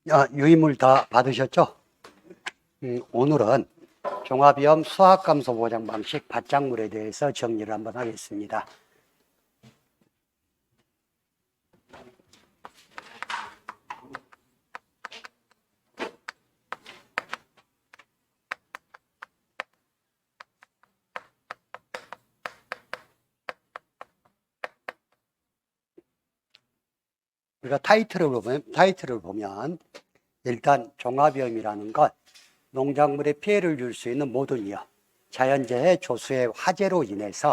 유의물 다 받으셨죠? 오늘은 종합위험 수학감소 보장 방식 밭작물에 대해서 정리를 한번 하겠습니다. 우리가 타이틀을 보면 일단 종합위험이라는 것, 농작물에 피해를 줄 수 있는 모든 위험, 자연재해, 조수의 화재로 인해서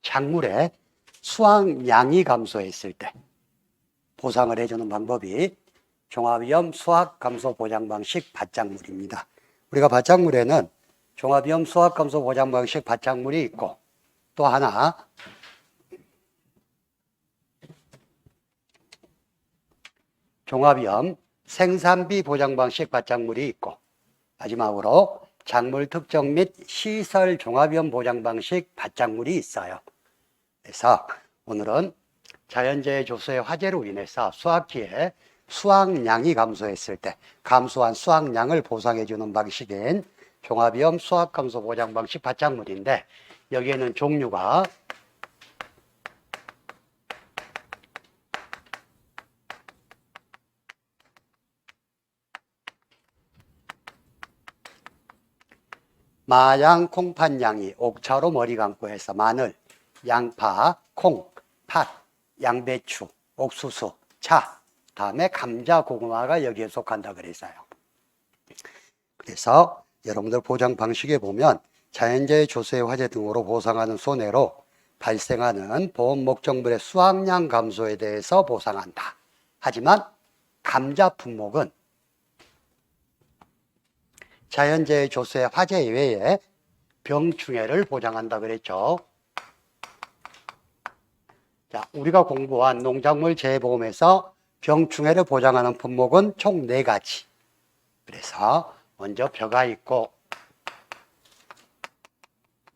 작물의 수확량이 감소했을 때 보상을 해주는 방법이 종합위험 수확감소 보장 방식 밭작물입니다. 우리가 밭작물에는 종합위험 수확감소 보장 방식 밭작물이 있고 또 하나 종합위험 생산비 보장 방식 밭작물이 있고 마지막으로 작물 특정 및 시설 종합위험 보장 방식 밭작물이 있어요. 그래서 오늘은 자연재해 조수의 화재로 인해서 수확기에 수확량이 감소했을 때 감소한 수확량을 보상해주는 방식인 종합위험 수확감소 보장 방식 밭작물인데 여기에는 종류가 마양 콩팥양이 옥차로 머리 감고 해서 마늘, 양파, 콩, 팥, 양배추, 옥수수, 차, 다음에 감자, 고구마가 여기에 속한다 그랬어요. 그래서 여러분들 보장 방식에 보면 자연재해, 조수의 화재 등으로 보상하는 손해로 발생하는 보험 목적물의 수확량 감소에 대해서 보상한다. 하지만 감자 품목은 자연재해, 조수의 화재 이외에 병충해를 보장한다 그랬죠. 자, 우리가 공부한 농작물 재해보험에서 병충해를 보장하는 품목은 총 4가지. 그래서 먼저 벼가 있고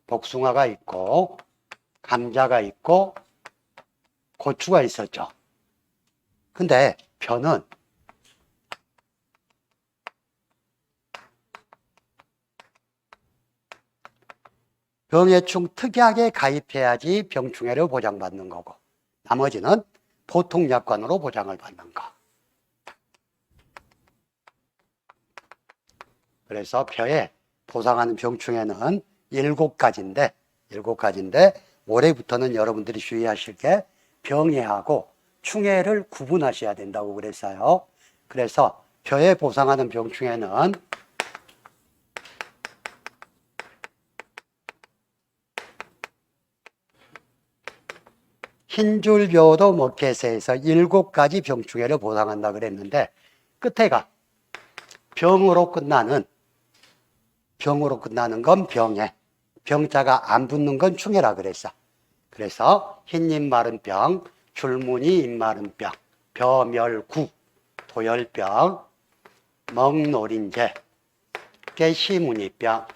복숭아가 있고 감자가 있고 고추가 있었죠. 근데 벼는 병해충 특약에 가입해야지 병충해를 보장받는 거고 나머지는 보통 약관으로 보장을 받는 거. 그래서 벼에 보상하는 병충해는 7가지인데 올해부터는 여러분들이 주의하실 게 병해하고 충해를 구분하셔야 된다고 그랬어요. 그래서 벼에 보상하는 병충해는 흰줄벼도 먹개세에서 7가지 병충해를 보상한다 그랬는데 끝에가 병으로 끝나는 건 병해, 병자가 안 붙는 건 충해라 그랬어. 그래서 흰잎 마른 병, 줄무늬 잎 마른 병, 벼멸구, 도열병, 먹노린재, 깨시무늬병,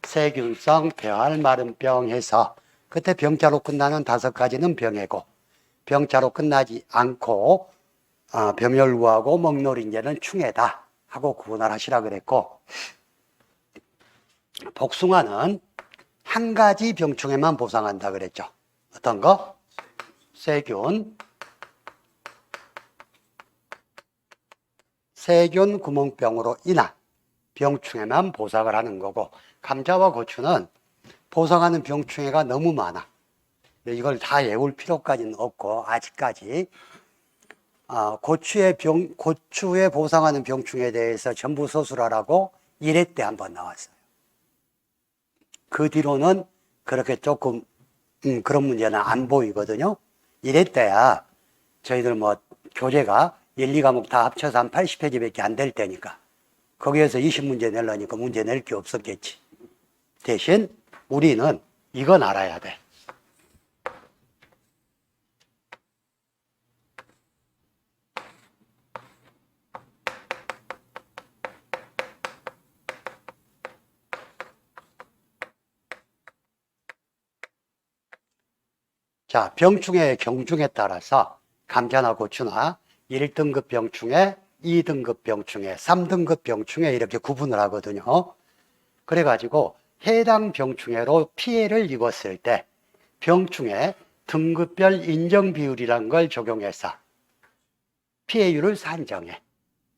세균성 벼알 마른 병 해서 그때 병자로 끝나는 5가지는 병해고 병자로 끝나지 않고 벼멸구하고 먹노린재는 충해다 하고 구분을 하시라 그랬고 복숭아는 한 가지 병충해만 보상한다 그랬죠. 어떤 거? 세균 구멍병으로 인한 병충해만 보상을 하는 거고 감자와 고추는 보상하는 병충해가 너무 많아. 이걸 다 외울 필요까지는 없고 아직까지 고추에 보상하는 병충해에 대해서 전부 서술하라고 1회 때 한번 나왔어요. 그 뒤로는 그렇게 조금 그런 문제는 안 보이거든요. 1회 때야 저희들 교재가 1, 2과목 다 합쳐서 한 80페이지밖에 안 될 때니까 거기에서 20문제 내려니까 문제 낼 게 없었겠지. 대신 우리는 이건 알아야 돼. 자, 병충해의 경중에 따라서 감자나 고추나 1등급 병충해, 2등급 병충해, 3등급 병충해 이렇게 구분을 하거든요. 그래가지고 해당 병충해로 피해를 입었을 때 병충해 등급별 인정 비율이라는 걸 적용해서 피해율을 산정해.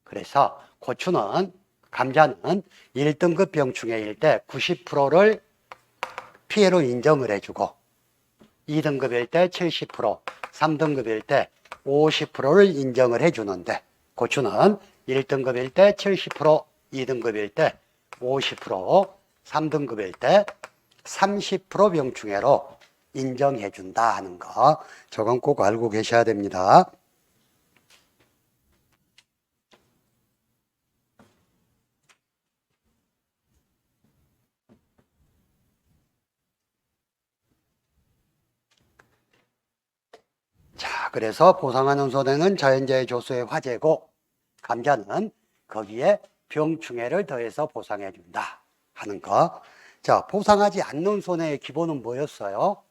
그래서 고추는, 감자는 1등급 병충해일 때 90%를 피해로 인정을 해주고 2등급일 때 70%, 3등급일 때 50%를 인정을 해주는데 고추는 1등급일 때 70%, 2등급일 때 50%, 3등급일 때 30% 병충해로 인정해준다 하는 거, 저건 꼭 알고 계셔야 됩니다. 자, 그래서 보상하는 손해는 자연재해 조수의 화재고 감자는 거기에 병충해를 더해서 보상해준다 하는 거. 자, 보상하지 않는 손해의 기본은 뭐였어요?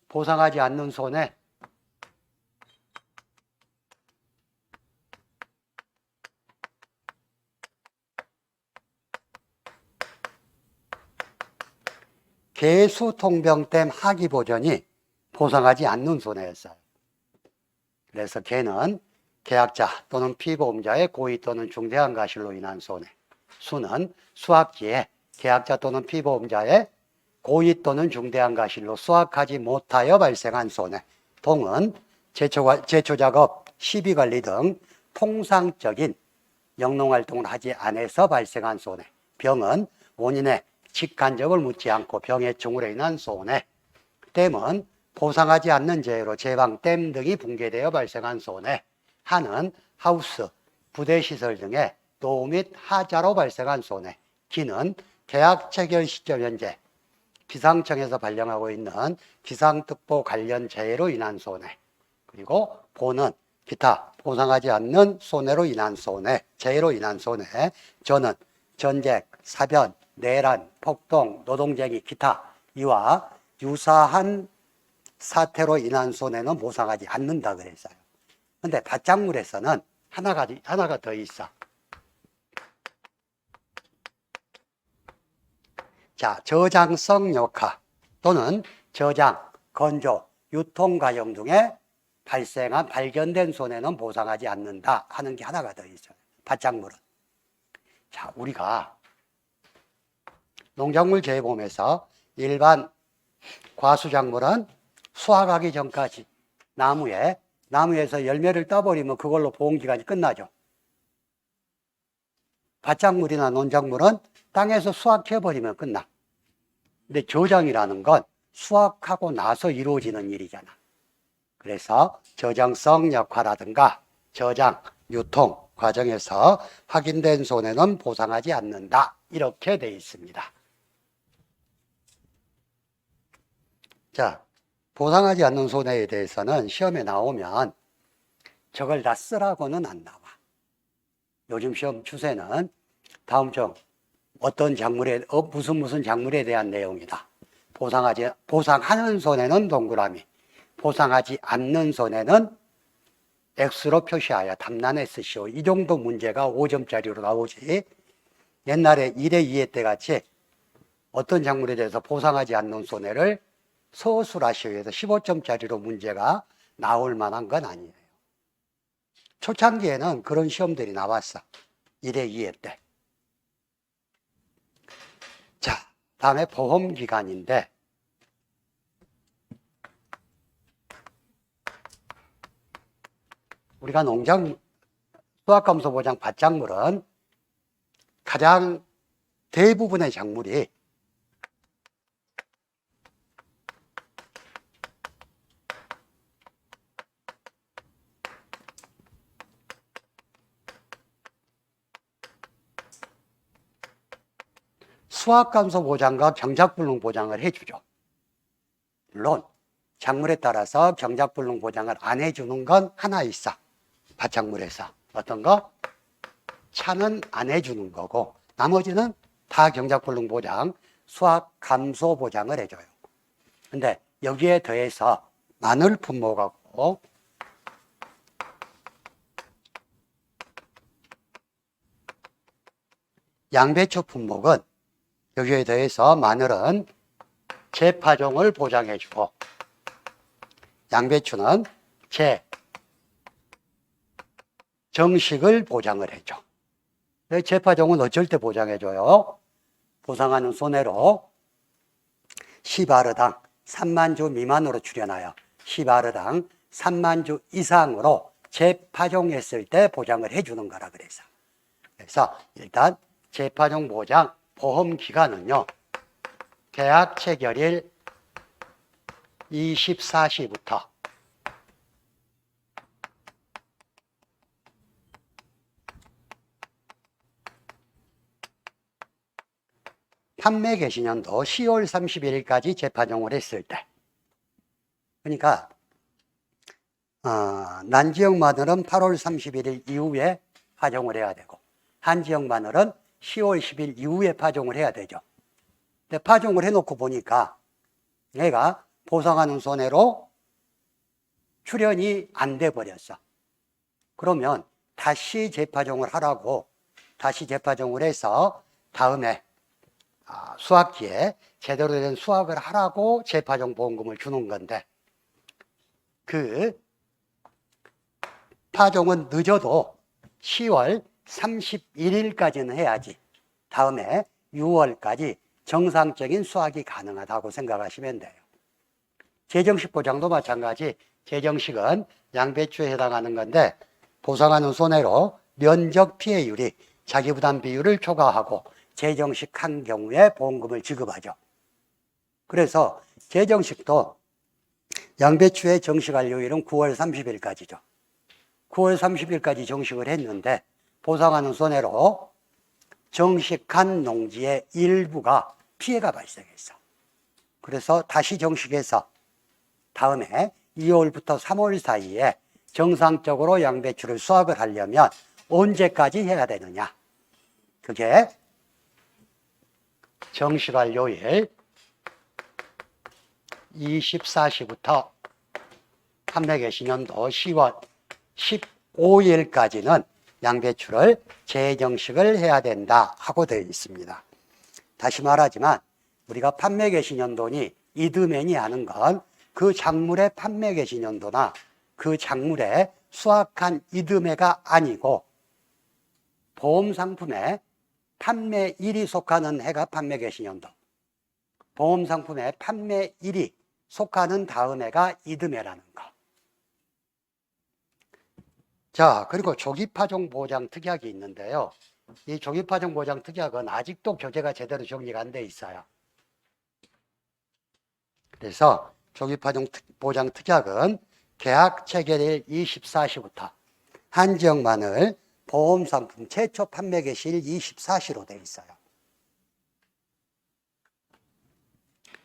보상하지 않는 손해. 개수통병댐 하기보전이 보상하지 않는 손해였어요. 그래서 개는 계약자 또는 피보험자의 고의 또는 중대한 과실로 인한 손해. 수는 수확기에 계약자 또는 피보험자의 고의 또는 중대한 과실로 수확하지 못하여 발생한 손해. 동은 제초작업, 시비관리 등 통상적인 영농활동을 하지 않아서 발생한 손해. 병은 원인에 직간접을 묻지 않고 병의 증후로 인한 손해. 댐은 보상하지 않는 재해로 제방, 댐 등이 붕괴되어 발생한 손해. 하는 하우스, 부대시설 등의 노후 및 하자로 발생한 손해. 기는 계약 체결 시점 현재 기상청에서 발령하고 있는 기상특보 관련 재해로 인한 손해. 그리고 보는 기타 보상하지 않는 손해로 인한 손해, 재해로 인한 손해. 저는 전쟁, 사변, 내란, 폭동, 노동쟁이, 기타 이와 유사한 사태로 인한 손해는 보상하지 않는다 그랬어요. 근데 밭작물에서는 하나가 더 있어. 자, 저장성 역화 또는 저장, 건조, 유통 과정 중에 발견된 손해는 보상하지 않는다 하는 게 하나가 더 있어요. 밭작물은. 자, 우리가 농작물 재해보험에서 일반 과수작물은 수확하기 전까지 나무에서 열매를 따버리면 그걸로 보험기간이 끝나죠. 밭작물이나 논작물은 땅에서 수확해버리면 끝나. 근데 저장이라는 건 수확하고 나서 이루어지는 일이잖아. 그래서 저장성 역화라든가 저장, 유통 과정에서 확인된 손해는 보상하지 않는다. 이렇게 돼 있습니다. 자, 보상하지 않는 손해에 대해서는 시험에 나오면 저걸 다 쓰라고는 안 나와. 요즘 시험 추세는 다음 중 어떤 작물에 무슨 작물에 대한 내용이다. 보상하는 손해는 동그라미, 보상하지 않는 손해는 X로 표시하여 답란에 쓰시오. 이 정도 문제가 5점짜리로 나오지. 옛날에 1회, 2회 때 같이 어떤 작물에 대해서 보상하지 않는 손해를 서술하시오에서 15점짜리로 문제가 나올 만한 건 아니에요. 초창기에는 그런 시험들이 나왔어. 1회, 2회 때. 자, 다음에 보험기간인데 우리가 수확감소보장 밭작물은 가장 대부분의 작물이 수확감소 보장과 경작불능 보장을 해주죠. 물론 작물에 따라서 경작불능 보장을 안 해주는 건 하나 있어. 밭작물에서 어떤 거? 차는 안 해주는 거고 나머지는 다 경작불능 보장, 수확감소 보장을 해줘요. 근데 여기에 더해서 마늘 품목하고 양배추 품목은 여기에 더해서 마늘은 재파종을 보장해주고 양배추는 정식을 보장을 해줘. 재파종은 어쩔 때 보장해줘요? 보상하는 손해로 10아르당 3만 주 미만으로 줄여놔요. 10아르당 3만 주 이상으로 재파종했을 때 보장을 해주는 거라 그래서. 그래서 일단 재파종 보장 보험 기간은요, 계약 체결일 24시부터 판매 개시년도 10월 31일까지 재파종을 했을 때, 그러니까 난지역 마늘은 8월 31일 이후에 파종을 해야 되고 한지역 마늘은 10월 10일 이후에 파종을 해야 되죠. 근데 파종을 해놓고 보니까 얘가 보상하는 손해로 출현이 안 돼 버렸어. 그러면 다시 재파종을 하라고 다시 재파종을 해서 다음에 수확기에 제대로 된 수확을 하라고 재파종 보험금을 주는 건데, 그 파종은 늦어도 10월 31일까지는 해야지 다음에 6월까지 정상적인 수확이 가능하다고 생각하시면 돼요. 재정식 보장도 마찬가지. 재정식은 양배추에 해당하는 건데 보상하는 손해로 면적 피해율이 자기부담 비율을 초과하고 재정식한 경우에 보험금을 지급하죠. 그래서 재정식도 양배추의 정식할 요일은 9월 30일까지죠. 9월 30일까지 정식을 했는데 보상하는 손해로 정식한 농지의 일부가 피해가 발생했어. 그래서 다시 정식해서 다음에 2월부터 3월 사이에 정상적으로 양배추를 수확을 하려면 언제까지 해야 되느냐? 그게 정식할 요일 24시부터 판매 개시년도 10월 15일까지는 양배추를 재정식을 해야 된다 하고 되어 있습니다. 다시 말하지만 우리가 판매 개시년도니 이듬해니 하는 건 그 작물의 판매 개시년도나 그 작물의 수확한 이듬해가 아니고 보험상품의 판매일이 속하는 해가 판매 개시년도, 보험상품의 판매일이 속하는 다음 해가 이듬해라는 거. 자, 그리고 조기파종 보장 특약이 있는데요. 이 조기파종 보장 특약은 아직도 교재가 제대로 정리가 안 돼 있어요. 그래서 조기파종 보장 특약은 계약 체결일 24시부터 한지역 마늘 보험상품 최초 판매 개시일 24시로 돼 있어요.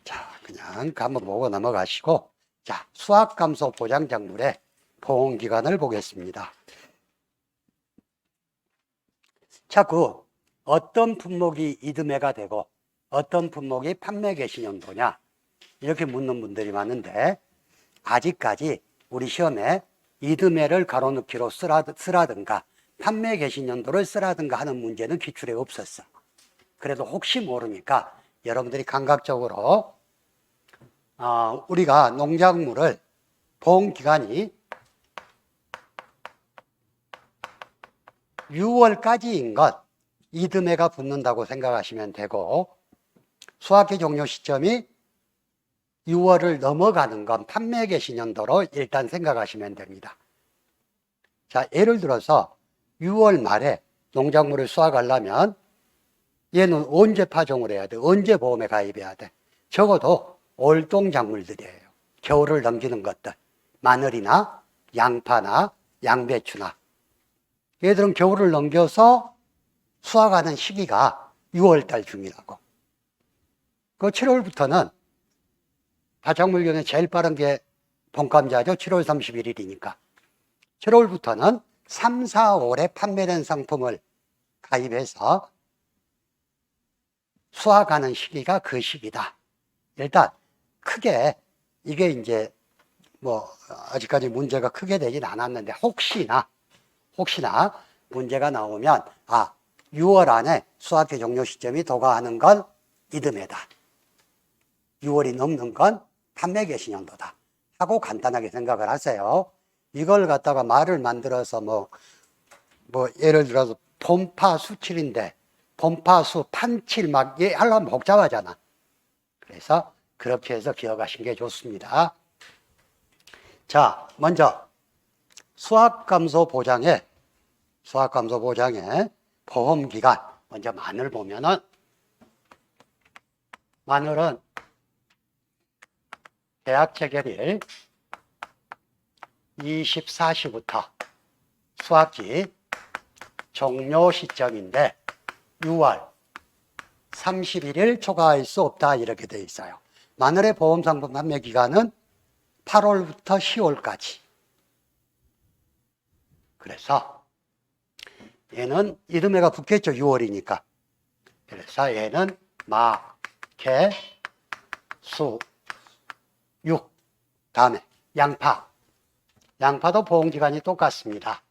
자, 그냥 한번 보고 넘어가시고, 자, 수확감소 보장 작물의 보험기간을 보겠습니다. 자꾸 어떤 품목이 이듬해가 되고 어떤 품목이 판매 개시년도냐 이렇게 묻는 분들이 많은데, 아직까지 우리 시험에 이듬해를 가로넣기로 쓰라든가 판매 개시년도를 쓰라든가 하는 문제는 기출에 없었어. 그래도 혹시 모르니까 여러분들이 감각적으로 우리가 농작물을 보험기간이 6월까지인 것 이듬해가 붙는다고 생각하시면 되고, 수확기 종료 시점이 6월을 넘어가는 건 판매 개시년도로 일단 생각하시면 됩니다. 자, 예를 들어서 6월 말에 농작물을 수확하려면 얘는 언제 파종을 해야 돼? 언제 보험에 가입해야 돼? 적어도 올동 작물들이에요. 겨울을 넘기는 것들, 마늘이나 양파나 양배추나. 얘들은 겨울을 넘겨서 수확하는 시기가 6월달 중이라고. 그 7월부터는 바작물 중에 제일 빠른 게 봄감자죠. 7월 31일이니까. 7월부터는 3, 4월에 판매된 상품을 가입해서 수확하는 시기가 그 시기다. 일단 크게 이게 이제 뭐 아직까지 문제가 크게 되진 않았는데 혹시나 문제가 나오면 6월 안에 수학기 종료 시점이 도가하는 건 이듬해다. 6월이 넘는 건 판매 개시년도다 하고 간단하게 생각을 하세요. 이걸 갖다가 말을 만들어서 뭐 예를 들어서 봄파 수칠인데 봄파수 판칠 막 하려면 복잡하잖아. 그래서 그렇게 해서 기억하시는 게 좋습니다. 자, 먼저 수학감소 보장의 보험기간, 먼저 만을 보면은 만을은 계약 체결일 24시부터 수학기 종료 시점인데 6월 31일 초과할 수 없다 이렇게 되어 있어요. 마늘의 보험상품 판매 기간은 8월부터 10월까지. 그래서 얘는 이듬해가 붙겠죠. 6월이니까. 그래서 얘는 마, 개, 수, 육. 다음에 양파도 보험기간이 똑같습니다.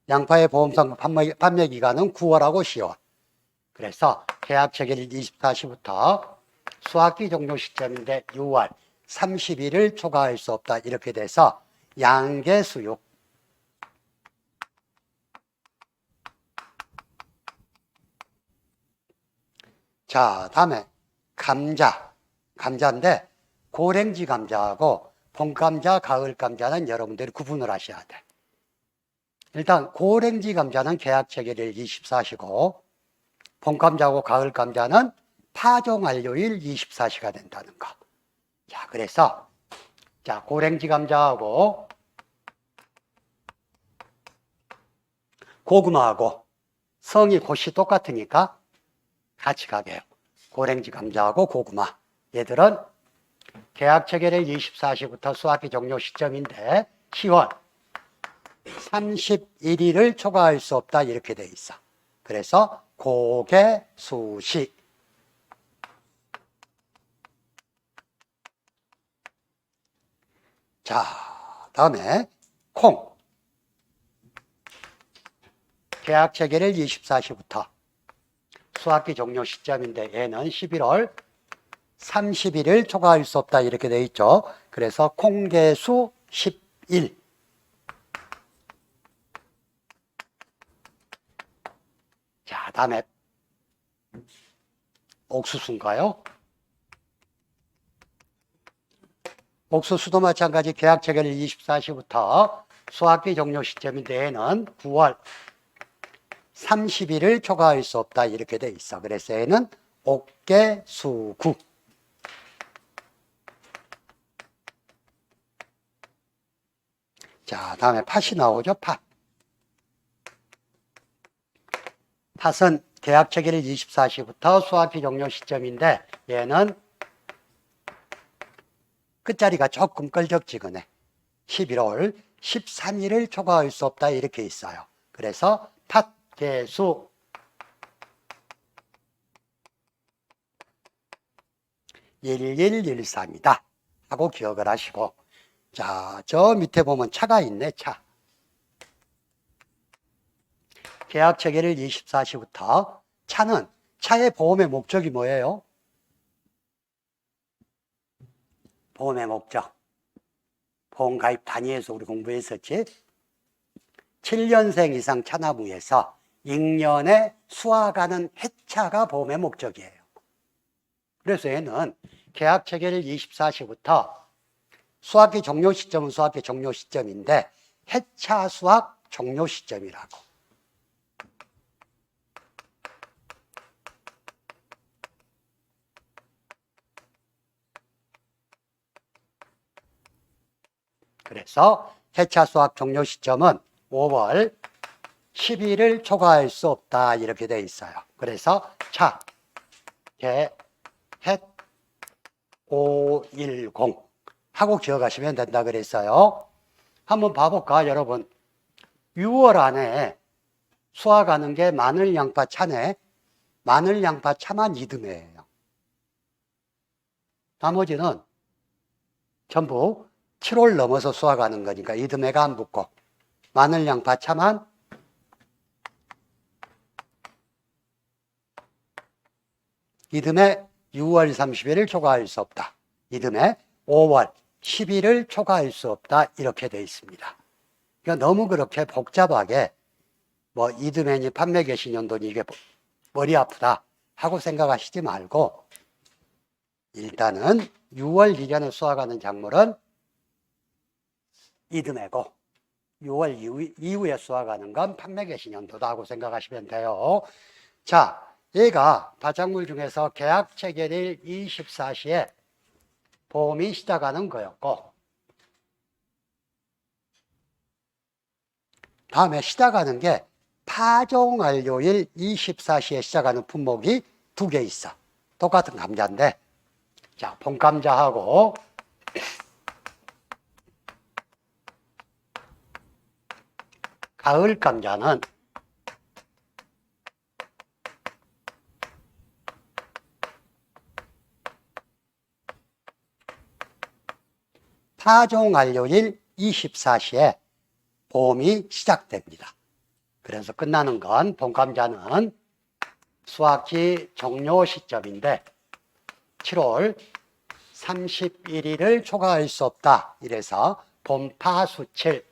양파의 보험상품 판매 기간은 9월하고 10월. 그래서 계약 체결일 24시부터 수학기 종료 시점인데 6월 31일 초과할 수 없다 이렇게 돼서 양계수육. 자, 다음에 감자인데 고랭지 감자하고 봄감자, 가을감자는 여러분들이 구분을 하셔야 돼. 일단 고랭지 감자는 계약 체결일 24시고 봄감자하고 가을감자는 파종 완료일 24시가 된다는 거. 자, 그래서 고랭지 감자하고 고구마하고 성이 곧이 똑같으니까 같이 가게요. 고랭지 감자하고 고구마. 얘들은 계약 체결일 24시부터 수학기 종료 시점인데 10월 31일을 초과할 수 없다 이렇게 돼 있어. 그래서 고개수시. 자, 다음에 콩. 계약 체결일 24시부터 수학기 종료 시점인데 얘는 11월 31일 초과할 수 없다 이렇게 돼 있죠. 그래서 콩개수 10일. 자, 다음에 옥수수인가요? 옥수수도 마찬가지 계약 체결일 24시부터 수학기 종료 시점인데 얘는 9월 30일을 초과할 수 없다 이렇게 돼 있어. 그래서 얘는 옥계수구. 자, 다음에 팥이 나오죠. 팥은 계약 체결일 24시부터 수학기 종료 시점인데 얘는 끝자리가 조금 끌적지근해. 11월 13일을 초과할 수 없다 이렇게 있어요. 그래서 팥개수 1113이다 하고 기억을 하시고, 자, 저 밑에 보면 차가 있네. 계약 체결일 24시부터 차의 보험의 목적이 뭐예요? 보험의 목적. 보험가입 단위에서 우리 공부했었지? 7년생 이상 차나무에서 6년에 수확하는 해차가 보험의 목적이에요. 그래서 얘는 계약 체결일 24시부터 수확기 종료 시점은 수확기 종료 시점인데 해차 수확 종료 시점이라고. 그래서 해차 수확 종료 시점은 5월 10일을 초과할 수 없다 이렇게 되어 있어요. 그래서 차, 개, 햇, 510 하고 기억하시면 된다 그랬어요. 한번 봐볼까 여러분. 6월 안에 수확하는 게 마늘, 양파, 차네. 마늘, 양파, 차만 이듬해예요. 나머지는 전부 7월 넘어서 수확하는 거니까 이듬해가 안 붙고, 마늘 양파 차만 이듬해 6월 30일을 초과할 수 없다. 이듬해 5월 10일을 초과할 수 없다. 이렇게 되어 있습니다. 그러니까 너무 그렇게 복잡하게 뭐 이듬해니 판매 개시년도니 이게 머리 아프다 하고 생각하시지 말고, 일단은 6월 이전에 수확하는 작물은 이듬해고 6월 이후에 수확하는 건 판매 개시년도다 하고 생각하시면 돼요. 자, 얘가 밭작물 중에서 계약 체결일 24시에 보험이 시작하는 거였고, 다음에 시작하는 게 파종 완료일 24시에 시작하는 품목이 2개 있어. 똑같은 감자인데, 자, 봄감자하고 가을 감자는 파종 완료일 24시에 보험이 시작됩니다. 그래서 끝나는 건 봄감자는 수확기 종료 시점인데 7월 31일을 초과할 수 없다. 이래서 봄파수칠,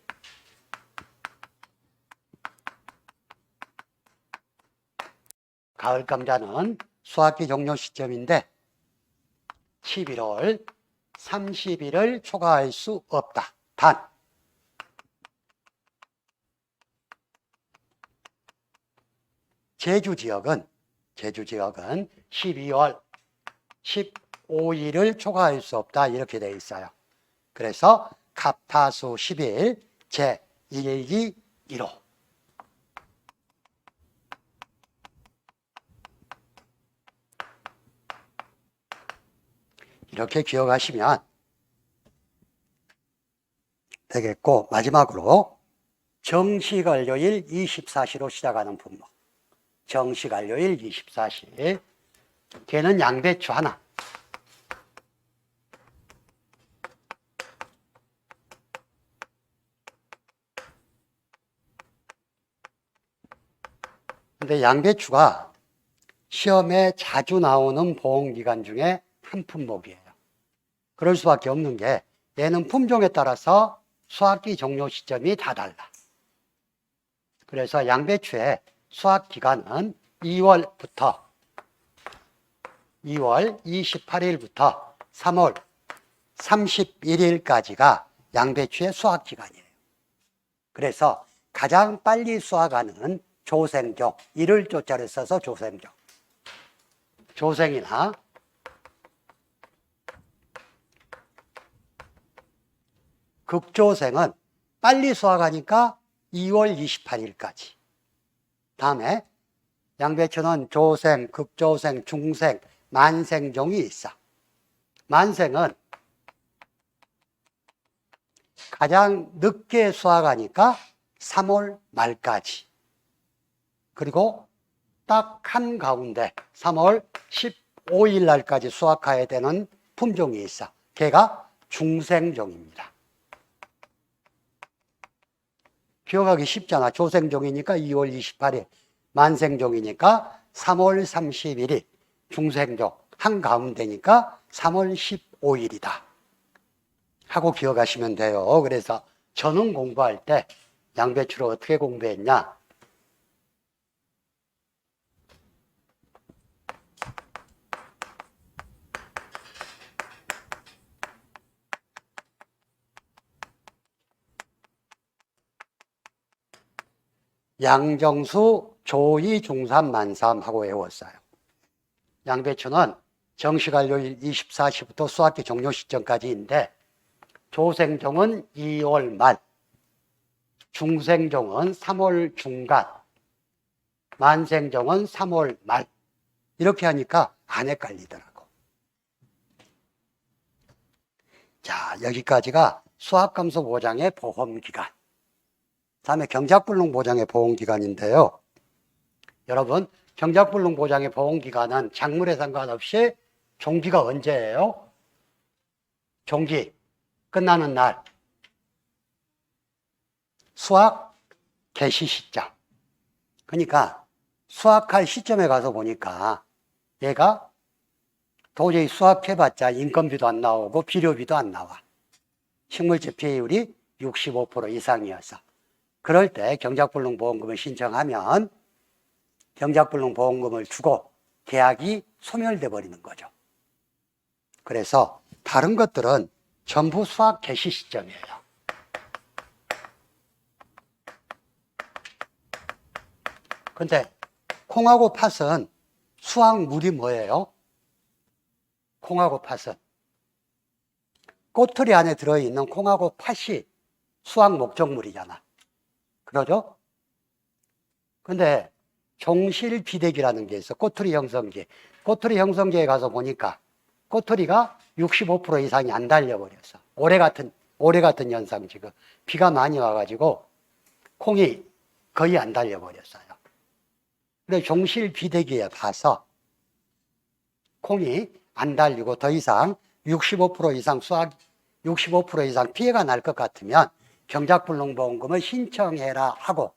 가을 감자는 수확기 종료 시점인데 11월 30일을 초과할 수 없다. 단, 제주 지역은 12월 15일을 초과할 수 없다. 이렇게 되어 있어요. 그래서 갑타수 10일 제1기 1호. 이렇게 기억하시면 되겠고, 마지막으로 정식 완료일 24시로 시작하는 품목. 정식 완료일 24시. 걔는 양배추 하나. 근데 양배추가 시험에 자주 나오는 보험기간 중에 한 품목이에요. 그럴 수밖에 없는 게 얘는 품종에 따라서 수확기 종료 시점이 다 달라. 그래서 양배추의 수확기간은 2월 28일부터 3월 31일까지가 양배추의 수확기간이에요. 그래서 가장 빨리 수확하는 조생종, 이를 조자를 써서 조생종, 조생이나 극조생은 빨리 수확하니까 2월 28일까지. 다음에 양배추는 조생, 극조생, 중생, 만생종이 있어. 만생은 가장 늦게 수확하니까 3월 말까지. 그리고 딱 한가운데 3월 15일 날까지 수확해야 되는 품종이 있어. 걔가 중생종입니다. 기억하기 쉽잖아. 조생종이니까 2월 28일, 만생종이니까 3월 31일, 중생종 한가운데니까 3월 15일이다 하고 기억하시면 돼요. 그래서 저는 공부할 때 양배추를 어떻게 공부했냐? 양정수 조이 중삼 만삼 하고 외웠어요. 양배추는 정식 완료일 24시부터 수확기 종료 시점까지인데, 조생종은 2월 말, 중생종은 3월 중간, 만생종은 3월 말. 이렇게 하니까 안 헷갈리더라고. 자, 여기까지가 수확감소 보장의 보험기간, 다음에 경작불능 보장의 보험기간인데요. 여러분, 경작불능 보장의 보험기간은 작물에 상관없이 종기가 언제예요? 종기 끝나는 날, 수확 개시 시점. 그러니까 수확할 시점에 가서 보니까 얘가 도저히 수확해봤자 인건비도 안 나오고 비료비도 안 나와. 식물질 피해율이 65% 이상이어서. 그럴 때 경작불능보험금을 신청하면 경작불능보험금을 주고 계약이 소멸돼 버리는 거죠. 그래서 다른 것들은 전부 수확 개시 시점이에요. 근데 콩하고 팥은 수확물이 뭐예요? 콩하고 팥은 꼬투리 안에 들어있는 콩하고 팥이 수확 목적물이잖아. 그러죠? 근데 종실 비대기라는 게 있어. 꼬투리 형성기. 꼬투리 형성기에 가서 보니까 꼬투리가 65% 이상이 안 달려버렸어. 올해 같은 현상 지금. 비가 많이 와가지고 콩이 거의 안 달려버렸어요. 근데 종실 비대기에 봐서 콩이 안 달리고 더 이상 65% 이상 65% 이상 피해가 날 것 같으면 경작불능보험금을 신청해라 하고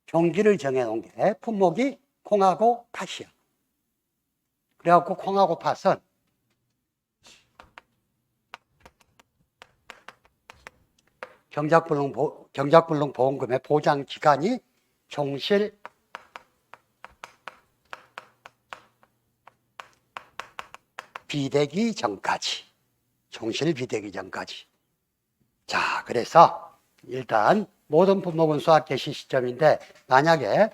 종기를 정해놓은 게 품목이 콩하고 팥이야. 그래갖고 콩하고 팥은 경작불능보험금의 보장기간이 종실 비대기 전까지. 종실 비대기 전까지. 자, 그래서 일단 모든 품목은 수확 개시 시점인데 만약에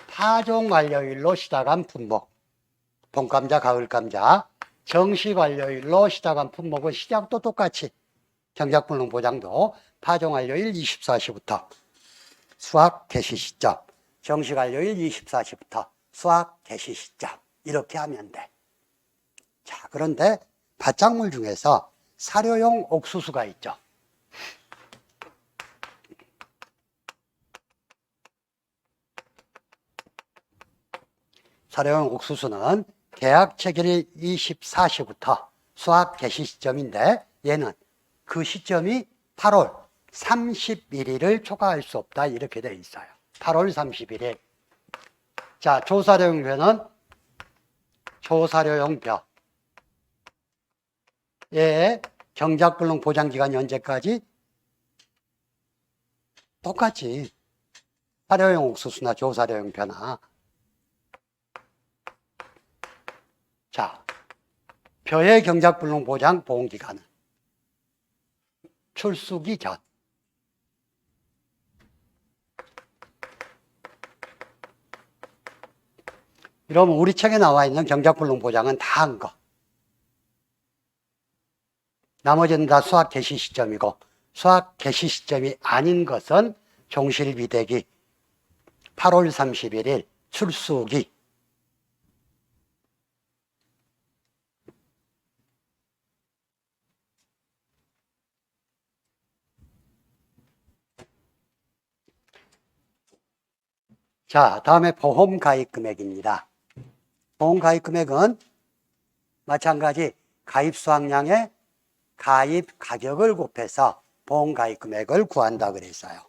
파종 완료일로 시작한 품목, 봄감자, 가을감자, 정식 완료일로 시작한 품목은 시작도 똑같이 경작불능 보장도 파종 완료일 24시부터 수확 개시 시점, 정식 완료일 24시부터 수확 개시 시점 이렇게 하면 돼. 자, 그런데 밭작물 중에서 사료용 옥수수가 있죠. 사료용 옥수수는 계약 체결일 24시부터 수확 개시 시점인데 얘는 그 시점이 8월 31일을 초과할 수 없다 이렇게 되어 있어요. 8월 31일. 자, 조사료용벼는 조사료용벼. 얘의 경작불능 보장기간이 언제까지? 똑같지. 사료용 옥수수나 조사료용벼나. 자, 벼의 경작불능 보장 보험기간은 출수기 전. 이러면 우리 책에 나와 있는 경작불능 보장은 다 한 거. 나머지는 다 수확 개시 시점이고 수확 개시 시점이 아닌 것은 종실비대기 8월 31일 출수기. 자, 다음에 보험가입금액입니다. 보험가입금액은 마찬가지 가입수확량의 가입 가격을 곱해서 보험가입금액을 구한다 그랬어요.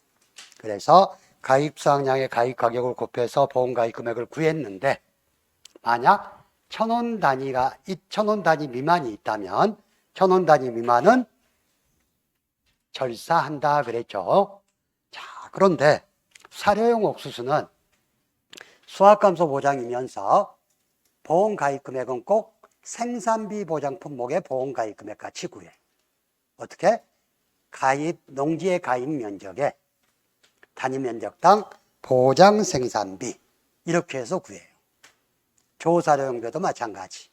그래서 가입수확량의 가입 가격을 곱해서 보험가입금액을 구했는데 만약 1,000원 단위가 1,000원 단위 미만이 있다면 1,000원 단위 미만은 절사한다 그랬죠. 자, 그런데 사료용 옥수수는 수확감소 보장이면서 보험가입금액은 꼭 생산비 보장 품목의 보험가입금액 같이 구해. 어떻게? 농지의 가입 면적에 단위 면적당 보장 생산비 이렇게 해서 구해요. 조사료용벼도 마찬가지.